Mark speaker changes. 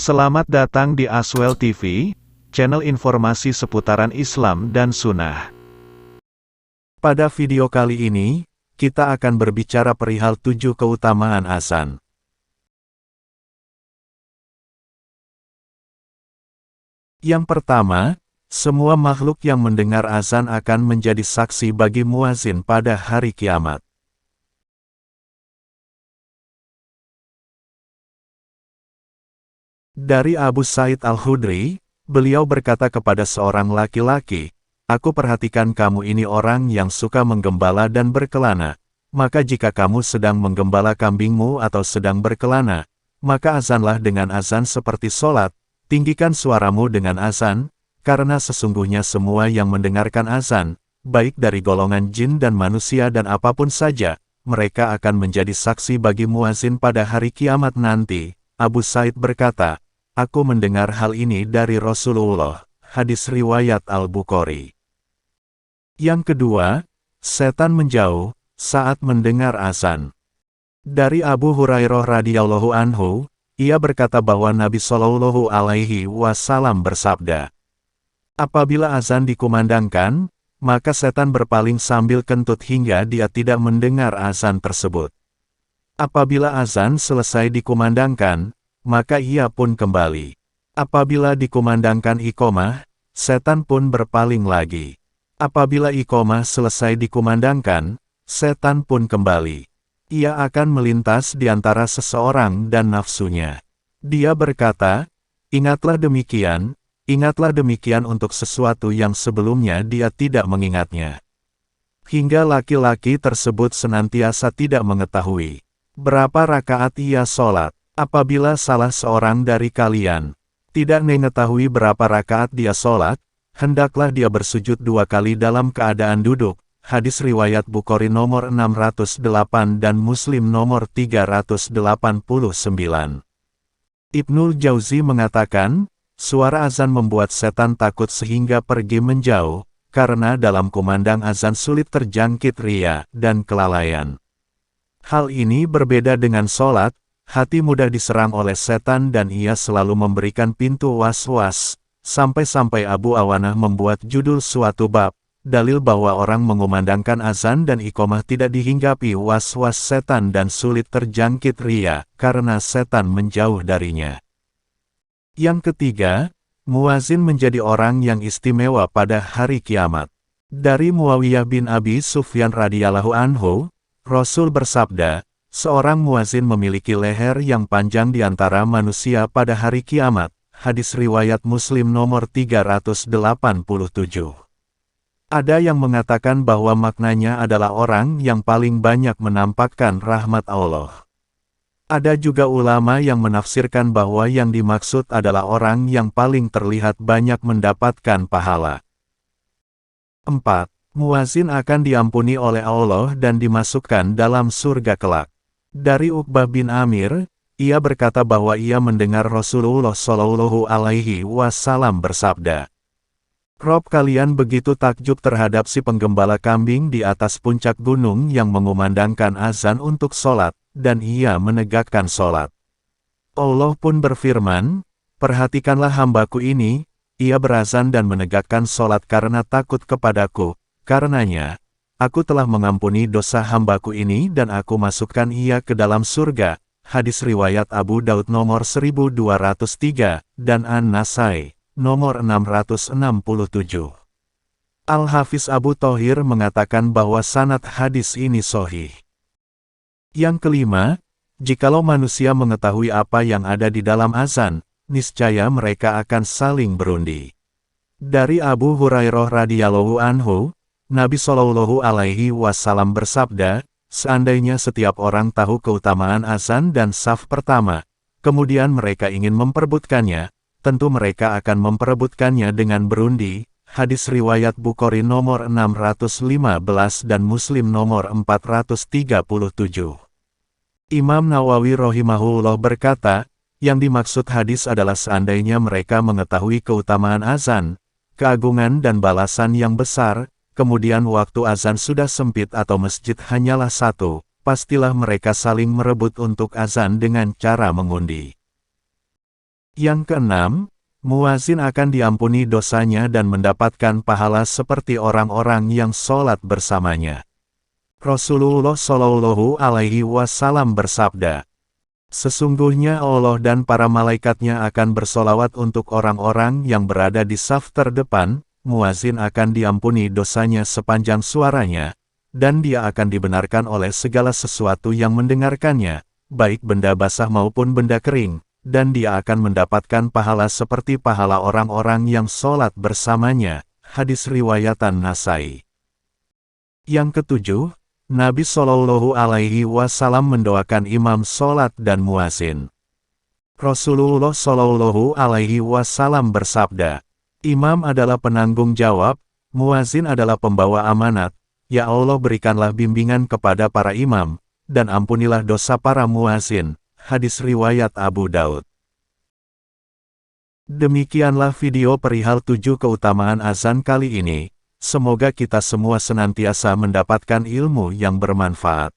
Speaker 1: Selamat datang di Aswell TV, channel informasi seputaran Islam dan Sunnah. Pada video kali ini, kita akan berbicara perihal 7 keutamaan azan. Yang pertama, semua makhluk yang mendengar azan akan menjadi saksi bagi muazin pada hari kiamat. Dari Abu Sa'id Al-Khudri, beliau berkata kepada seorang laki-laki, "Aku perhatikan kamu ini orang yang suka menggembala dan berkelana. Maka jika kamu sedang menggembala kambingmu atau sedang berkelana, maka azanlah dengan azan seperti sholat, tinggikan suaramu dengan azan, karena sesungguhnya semua yang mendengarkan azan, baik dari golongan jin dan manusia dan apapun saja, mereka akan menjadi saksi bagi muazin pada hari kiamat nanti." Abu Sa'id berkata, "Aku mendengar hal ini dari Rasulullah." Hadis riwayat Al-Bukhari. Yang kedua, setan menjauh saat mendengar azan. Dari Abu Hurairah radhiyallahu anhu, ia berkata bahwa Nabi Shallallahu alaihi wasallam bersabda, "Apabila azan dikumandangkan, maka setan berpaling sambil kentut hingga dia tidak mendengar azan tersebut. Apabila azan selesai dikumandangkan, maka ia pun kembali. Apabila dikumandangkan iqomah, setan pun berpaling lagi. Apabila iqomah selesai dikumandangkan, setan pun kembali. Ia akan melintas di antara seseorang dan nafsunya. Dia berkata, ingatlah demikian untuk sesuatu yang sebelumnya dia tidak mengingatnya." Hingga laki-laki tersebut senantiasa tidak mengetahui berapa rakaat ia sholat. Apabila salah seorang dari kalian tidak mengetahui berapa rakaat dia sholat, hendaklah dia bersujud 2 kali dalam keadaan duduk. Hadis riwayat Bukhari nomor 608 dan Muslim nomor 389. Ibnul Jauzi mengatakan, suara azan membuat setan takut sehingga pergi menjauh, karena dalam kumandang azan sulit terjangkit riya dan kelalaian. Hal ini berbeda dengan sholat. Hati mudah diserang oleh setan dan ia selalu memberikan pintu was-was, sampai-sampai Abu Awanah membuat judul suatu bab, dalil bahwa orang mengumandangkan azan dan iqomah tidak dihinggapi was-was setan dan sulit terjangkit riya, karena setan menjauh darinya. Yang ketiga, muazin menjadi orang yang istimewa pada hari kiamat. Dari Muawiyah bin Abi Sufyan radhiyallahu anhu, Rasul bersabda, "Seorang muazin memiliki leher yang panjang di antara manusia pada hari kiamat." Hadis riwayat Muslim nomor 387. Ada yang mengatakan bahwa maknanya adalah orang yang paling banyak menampakkan rahmat Allah. Ada juga ulama yang menafsirkan bahwa yang dimaksud adalah orang yang paling terlihat banyak mendapatkan pahala. 4. Muazin akan diampuni oleh Allah dan dimasukkan dalam surga kelak. Dari Uqbah bin Amir, ia berkata bahwa ia mendengar Rasulullah Shallallahu alaihi wasallam bersabda, "Rob kalian begitu takjub terhadap si penggembala kambing di atas puncak gunung yang mengumandangkan azan untuk sholat, dan ia menegakkan sholat. Allah pun berfirman, perhatikanlah hambaku ini, ia berazan dan menegakkan sholat karena takut kepadaku, karenanya, aku telah mengampuni dosa hambaku ini dan aku masukkan ia ke dalam surga." Hadis riwayat Abu Daud nomor 1203, dan An-Nasai, nomor 667. Al-Hafiz Abu Thohir mengatakan bahwa sanad hadis ini sahih. Yang kelima, jikalau manusia mengetahui apa yang ada di dalam azan, niscaya mereka akan saling berundi. Dari Abu Hurairah radhiyallahu anhu, Nabi Shallallahu alaihi wasallam bersabda, seandainya setiap orang tahu keutamaan azan dan saf pertama, kemudian mereka ingin memperebutkannya, tentu mereka akan memperebutkannya dengan berundi. Hadis riwayat Bukhari nomor 615 dan Muslim nomor 437. Imam Nawawi rahimahullah berkata, yang dimaksud hadis adalah seandainya mereka mengetahui keutamaan azan, keagungan dan balasan yang besar, kemudian waktu azan sudah sempit atau masjid hanyalah satu, pastilah mereka saling merebut untuk azan dengan cara mengundi. Yang keenam, muazin akan diampuni dosanya dan mendapatkan pahala seperti orang-orang yang sholat bersamanya. Rasulullah Shallallahu Alaihi Wasallam bersabda, "Sesungguhnya Allah dan para malaikatnya akan bersolawat untuk orang-orang yang berada di saf terdepan, muazin akan diampuni dosanya sepanjang suaranya, dan dia akan dibenarkan oleh segala sesuatu yang mendengarkannya, baik benda basah maupun benda kering, dan dia akan mendapatkan pahala seperti pahala orang-orang yang sholat bersamanya." Hadis riwayatan Nasai. Yang ketujuh, Nabi Shallallahu Alaihi Wasallam mendoakan imam sholat dan muazin. Rasulullah Shallallahu Alaihi Wasallam bersabda, "Imam adalah penanggung jawab, muazin adalah pembawa amanat. Ya Allah, berikanlah bimbingan kepada para imam, dan ampunilah dosa para muazin." Hadis riwayat Abu Daud. Demikianlah video perihal 7 keutamaan azan kali ini. Semoga kita semua senantiasa mendapatkan ilmu yang bermanfaat.